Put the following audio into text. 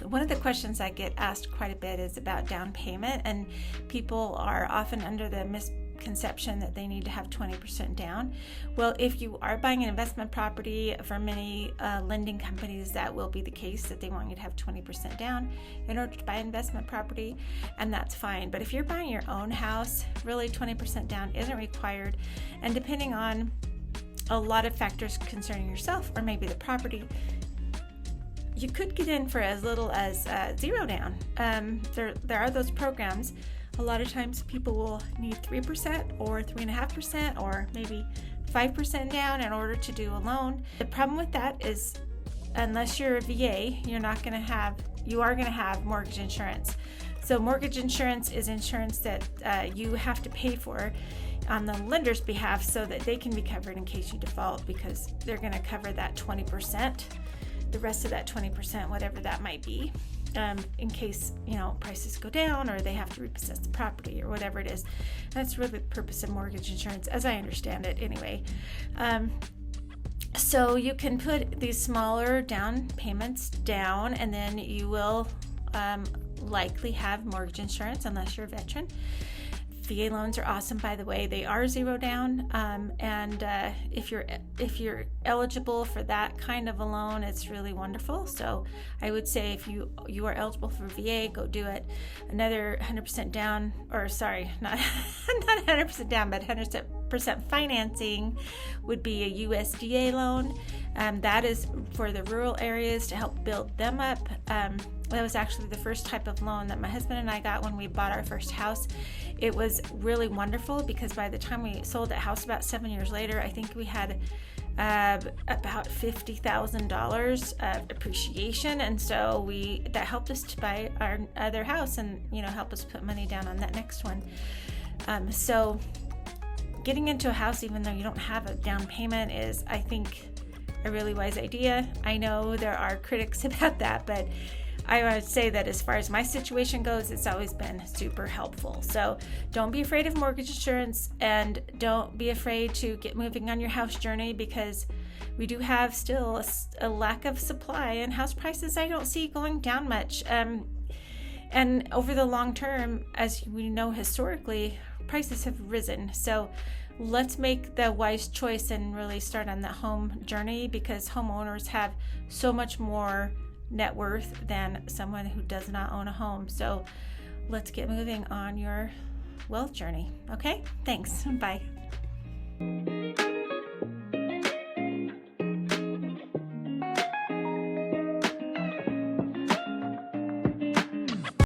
one of the questions I get asked quite a bit is about down payment, and people are often under the misconception that they need to have 20% down. Well, if you are buying an investment property, for many lending companies, that will be the case, that they want you to have 20% down in order to buy investment property, and that's fine. But if you're buying your own house, really 20% down isn't required, and depending on a lot of factors concerning yourself or maybe the property, you could get in for as little as zero down. There are those programs. A lot of times people will need 3% or 3.5% or maybe 5% down in order to do a loan. The problem with that is, unless you're a VA, you are going to have mortgage insurance. So mortgage insurance is insurance that you have to pay for on the lender's behalf so that they can be covered in case you default, because they're going to cover that 20%, the rest of that 20%, whatever that might be. In case, prices go down or they have to repossess the property or whatever it is. That's really the purpose of mortgage insurance, as I understand it anyway. So you can put these smaller down payments down, and then you will likely have mortgage insurance unless you're a veteran. VA loans are awesome, by the way. They are zero down, and if you're eligible for that kind of a loan, it's really wonderful. So I would say if you are eligible for VA, go do it. Another 100% down, or sorry, not 100% down, but 100% financing would be a USDA loan. That is for the rural areas to help build them up. That was actually the first type of loan that my husband and I got when we bought our first house. It was really wonderful because by the time we sold that house about 7 years later, I think we had about $50,000 of appreciation, and so that helped us to buy our other house and help us put money down on that next one. So getting into a house even though you don't have a down payment is, I think, a really wise idea. I know there are critics about that, but I would say that as far as my situation goes, it's always been super helpful. So don't be afraid of mortgage insurance, and don't be afraid to get moving on your house journey, because we do have still a lack of supply, and house prices I don't see going down much. And over the long term, as we know historically, prices have risen. So let's make the wise choice and really start on that home journey, because homeowners have so much more net worth than someone who does not own a home. So let's get moving on your wealth journey. Okay? Thanks. Bye.